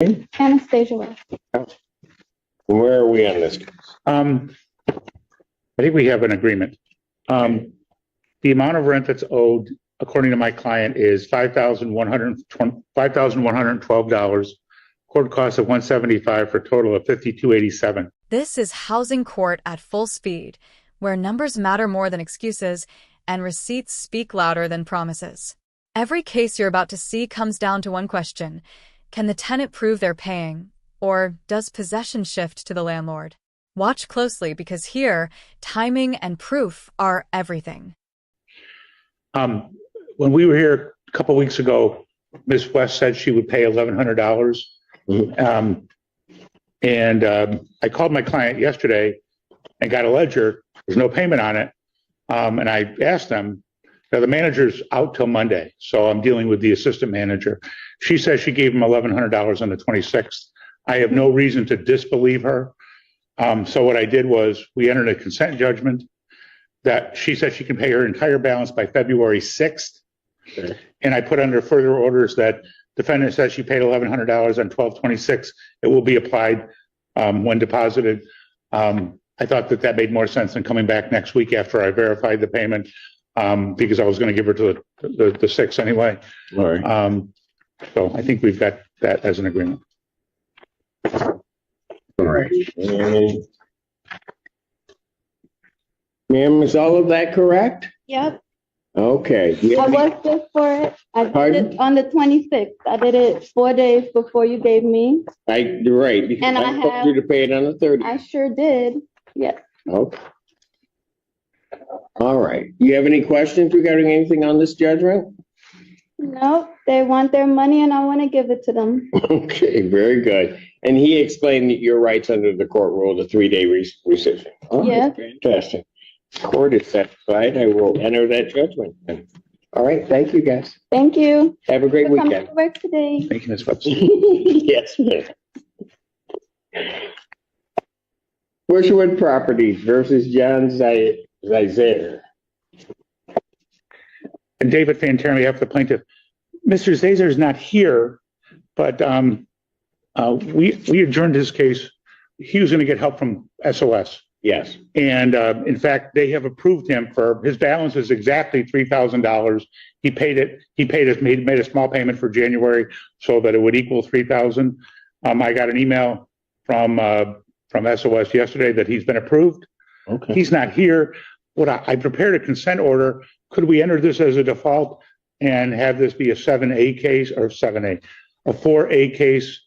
Anastasia West. Where are we on this? I think we have an agreement. The amount of rent that's owed, according to my client, is $5,112. Court cost of $175 for a total of $5,287. This is housing court at full speed, where numbers matter more than excuses and receipts speak louder than promises. Every case you're about to see comes down to one question: can the tenant prove they're paying, or does possession shift to the landlord? Watch closely, because here, timing and proof are everything. When we were here a couple of weeks ago, Ms. West said she would pay $1,100. I called my client yesterday and got a ledger. There's no payment on it. And I asked them, now the manager's out till Monday, so I'm dealing with the assistant manager. She says she gave him $1,100 on the 26th. I have no reason to disbelieve her. So what I did was we entered a consent judgment that she said she can pay her entire balance by February 6th. Okay. And I put under further orders that defendant says she paid $1,100 on 12/26. It will be applied when deposited. I thought that made more sense than coming back next week after I verified the payment, because I was going to give her to the 6th anyway. All right. So I think we've got that as an agreement. All right. Ma'am, is all of that correct? Yep. Okay. I was just for it. I did Pardon? it on the 26th. I did it 4 days before you gave me. You're right. Because And I told have- you to pay it on the 30th. I sure did. Yes. Okay. All right. You have any questions regarding anything on this judgment? Nope. They want their money and I want to give it to them. Okay, very good. And he explained that your rights under the court rule, the 3-day rescission. All right, Yeah. fantastic. Court is satisfied. I will enter that judgment. All right. Thank you, guys. Thank you Have a great for coming weekend. to work today. Thank you, Ms. Webster. Yes, ma'am. Bushwood Properties versus John Zizer. And David Fanter, on behalf of the plaintiff. Mr. Zazer is not here, but we adjourned his case. He was going to get help from SOS. Yes. And in fact, they have approved him for his balance is exactly $3,000. He paid it. He made a small payment for January so that it would equal $3,000. I got an email from SOS yesterday that he's been approved. Okay. He's not here. I prepared a consent order. Could we enter this as a default and have this be a 7A case or a 4A case?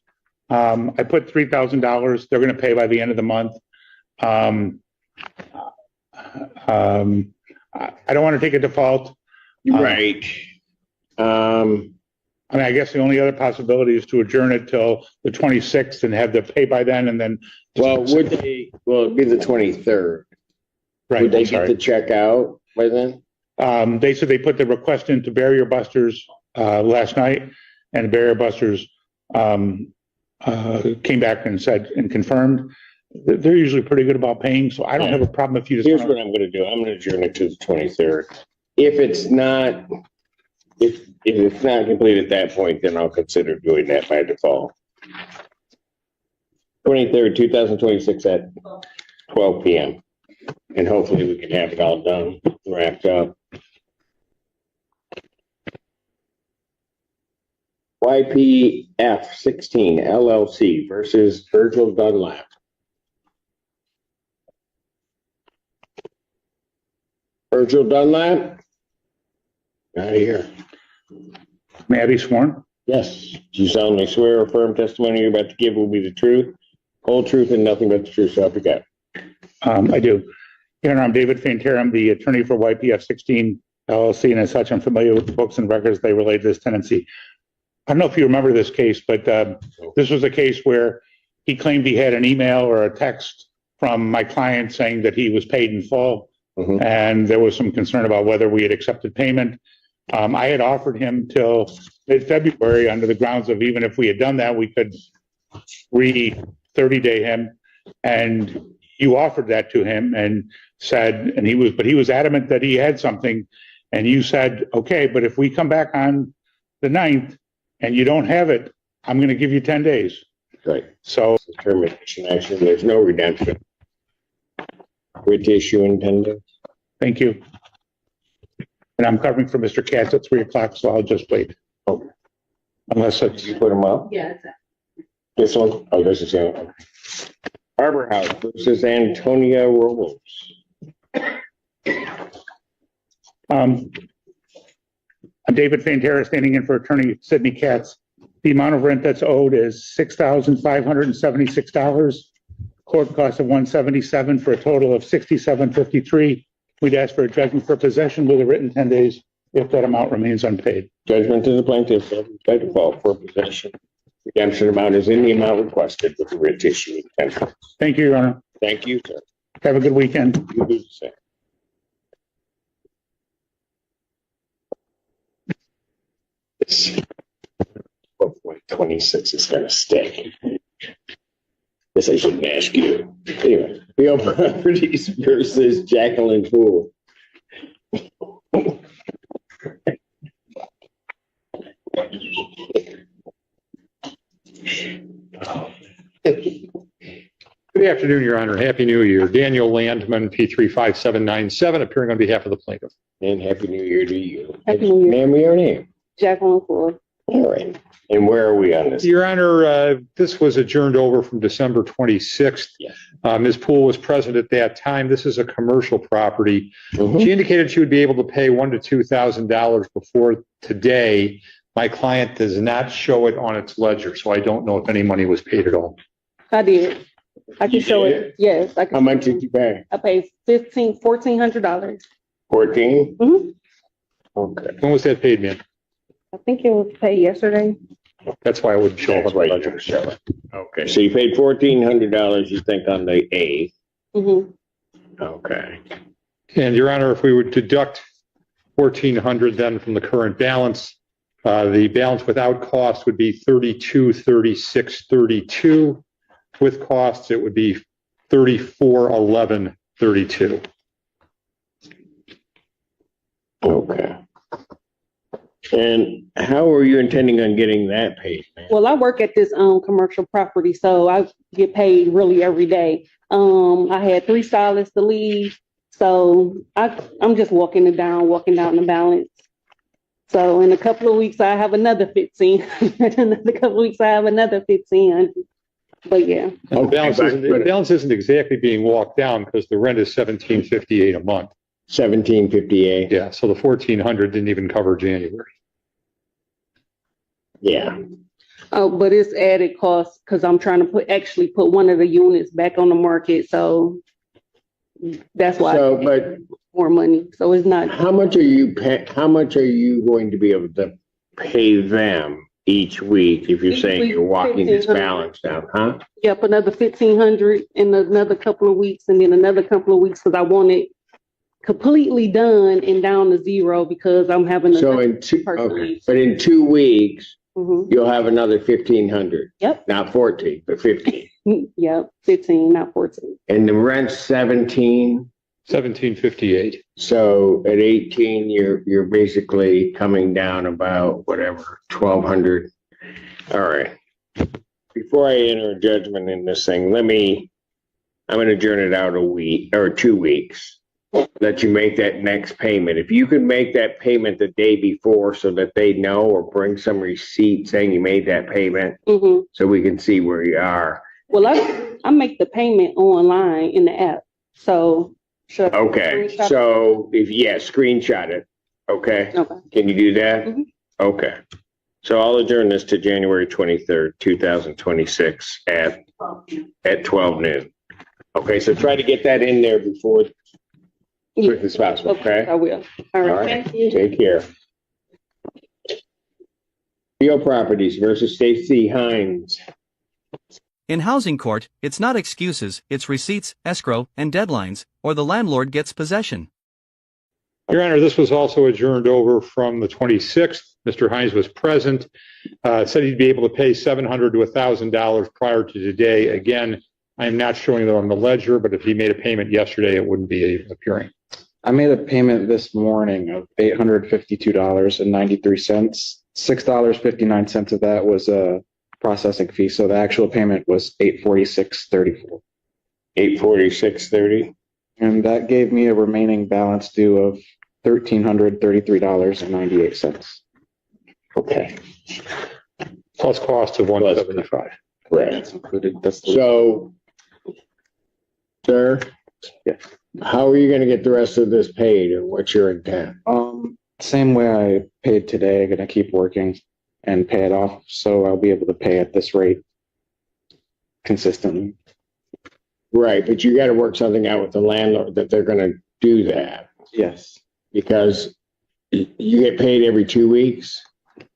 I put $3,000. They're going to pay by the end of the month. I don't want to take a default. Right. I mean, I guess the only other possibility is to adjourn it till the 26th and have the pay by then, and then. Well, it'd be the 23rd. Right. Would they get the check out by then? They said they put the request into Barrier Busters last night, and Barrier Busters came back and said and confirmed. They're usually pretty good about paying, so I don't have a problem if you just. Here's what I'm going to do. I'm going to adjourn it to the 23rd. If it's not complete at that point, then I'll consider doing that by default. 23rd, 2026 at 12 p.m. And hopefully we can have it all done, wrapped up. YPF 16 LLC versus Virgil Dunlap. Virgil Dunlap? Not here. May I be sworn? Yes. Do you solemnly swear or affirm testimony you're about to give will be the truth, whole truth, and nothing but the truth, so help you God? I do. Your Honor, I'm David Fanter. I'm the attorney for YPF 16 LLC, and as such, I'm familiar with the books and records they relate to this tenancy. I don't know if you remember this case, but this was a case where he claimed he had an email or a text from my client saying that he was paid in full, and there was some concern about whether we had accepted payment. I had offered him till mid-February under the grounds of even if we had done that, we could re-30-day him, and you offered that to him and said, and he was adamant that he had something, and you said, okay, but if we come back on the 9th and you don't have it, I'm going to give you 10 days. Great. So Termination action, there's no redemption. Writ issue in 10 days. thank you. And I'm covering for Mr. Katz at 3 o'clock, so I'll just wait. Okay. Unless it's, You put them up? Yeah. This one? Oh, this is it. Okay. Harbor House versus Antonia Robles. I'm David Fantera, standing in for attorney Sidney Katz. The amount of rent that's owed is $6,576. Court cost of $177 for a total of $67.53. We'd ask for a judgment for possession with a written 10 days if that amount remains unpaid. Judgment to the plaintiff by default for possession. Redemption amount is in the amount requested with the writ issue in 10 days. Thank you, Your Honor. Thank you, sir. Have a good weekend. You do the same. Hopefully 26 is going to stay. This I shouldn't ask you. Anyway, Real Properties versus Jacqueline Poole. Good afternoon, Your Honor. Happy New Year. Daniel Landman, P35797, appearing on behalf of the plaintiff. And Happy New Year to you. Happy New Year. Ma'am, your name? Jacqueline Ford. All right. And where are we on this? Your Honor, this was adjourned over from December 26th. Yes. Ms. Poole was present at that time. This is a commercial property. Mhm. She indicated she would be able to pay $1,000 to $2,000 before today. My client does not show it on its ledger, so I don't know if any money was paid at all. I did. I can You show did? it. Yes. I can. How much did you pay? I paid $1,400. 14? Mm-hmm. Okay. When was that paid, ma'am? I think it was paid yesterday. That's why I wouldn't show up That's on the why you ledger. don't show it. Okay, so you paid $1,400, you think, on the 8th. Mm-hmm. Okay. And Your Honor, if we would deduct $1,400 then from the current balance, the balance without cost would be $32,3632. With costs, it would be $34,1132. Okay. And how are you intending on getting that paid, man? Well, I work at this commercial property, so I get paid really every day. I had 3 stylists to leave, so I'm just walking down the balance. So in a couple of weeks, I have another 15. Another couple of weeks, I have another 15. But yeah. And the balance isn't exactly being walked down because the rent is $1,758 a month. $1,758. Yeah, so the $1,400 didn't even cover January. Yeah. Oh, but it's added cost because I'm trying to put one of the units back on the market. So that's why So, I but pay more money. So it's not. how much are you going to be able to pay them each week if you're Each saying week, you're walking this $1,500. balance down, huh? Yep, another 1,500 in another couple of weeks, and then another couple of weeks because I want it completely done and down to zero because I'm having. So in two, person okay, leave. but in 2 weeks, Mm-hmm. you'll have another 1,500. Yep. Not 14, but 15. Yep, 15, not 14. And the rent's 17. $1,758. So at 18, you're basically coming down about whatever, 1,200. All right. Before I enter a judgment in this thing, I'm going to adjourn it out a week or 2 weeks. Let you make that next payment. If you can make that payment the day before so that they know, or bring some receipt saying you made that payment Mm-hmm. so we can see where you are. Well, I make the payment online in the app. So should I Okay. screenshot it? So screenshot it. Okay. Okay. Can you do that? Mhm. Okay. So I'll adjourn this to January 23rd, 2026 at 12 noon. Okay, so try to get that in there before quick as possible, okay? I will. All right. Thank you. Take care. Real Properties versus Stacy Hines. In housing court, it's not excuses, it's receipts, escrow, and deadlines, or the landlord gets possession. Your Honor, this was also adjourned over from the 26th. Mr. Hines was present, said he'd be able to pay $700 to $1,000 prior to today. Again, I'm not showing that on the ledger, but if he made a payment yesterday, it wouldn't be appearing. I made a payment this morning of $852.93. $6.59 of that was processing fee. So the actual payment was $846.34. 846.30. And that gave me a remaining balance due of $1,333.98. Okay. Plus cost of 175. Right. That's included. That's the, So, sir, Yes. how are you going to get the rest of this paid, and what's your intent? same way I paid today. I'm gonna keep working and pay it off, so I'll be able to pay at this rate consistently. Right, but you got to work something out with the landlord that they're going to do that, Yes. because you get paid every 2 weeks.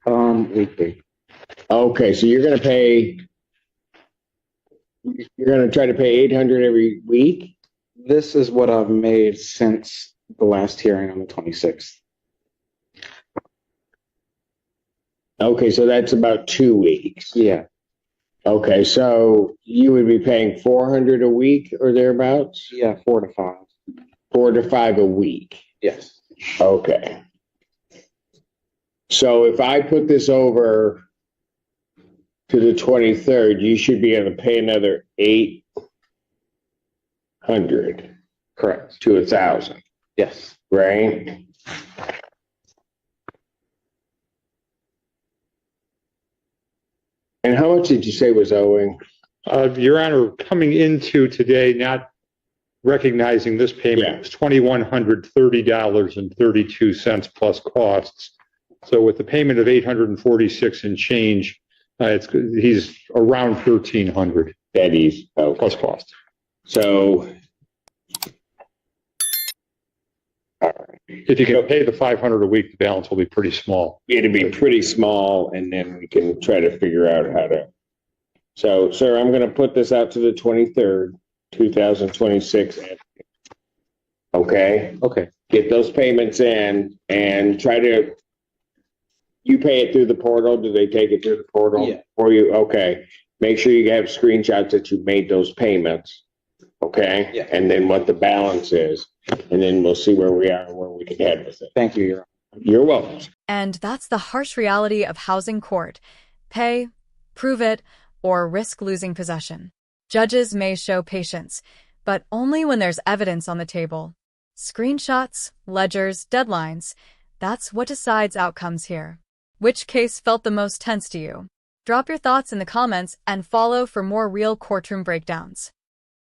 Weekly. Okay, so you're going to try to pay 800 every week. This is what I've made since the last hearing on the 26th. Okay, so that's about 2 weeks. Yeah. Okay, so you would be paying 400 a week or thereabouts? Yeah, 4 to 5. 4 to 5 a week. Yes. Okay. So if I put this over to the 23rd, you should be able to pay another 800 Correct. to 1,000, Yes. right? And how much did you say was owing? Your Honor, coming into today, not recognizing this payment, Yeah. was $2,130.32 plus costs. So with the payment of 846 and change, he's around 1,300 That is, plus cost. so, If you can pay the 500 a week, the balance will be pretty small. it'd be pretty small, and then we can try to figure out how to. So, sir, I'm gonna put this out to the 23rd, 2026. Okay, Okay. get those payments in and try to, you pay it through the portal? Do they take it through the portal Yeah. for you? Okay. Make sure you have screenshots that you made those payments. Okay? Yeah. And then what the balance is. And then we'll see where we are and where we can head with it. Thank you, Your Honor. You're welcome. And that's the harsh reality of housing court. Pay, prove it, or risk losing possession. Judges may show patience, but only when there's evidence on the table. Screenshots, ledgers, deadlines. That's what decides outcomes here. Which case felt the most tense to you? Drop your thoughts in the comments and follow for more real courtroom breakdowns.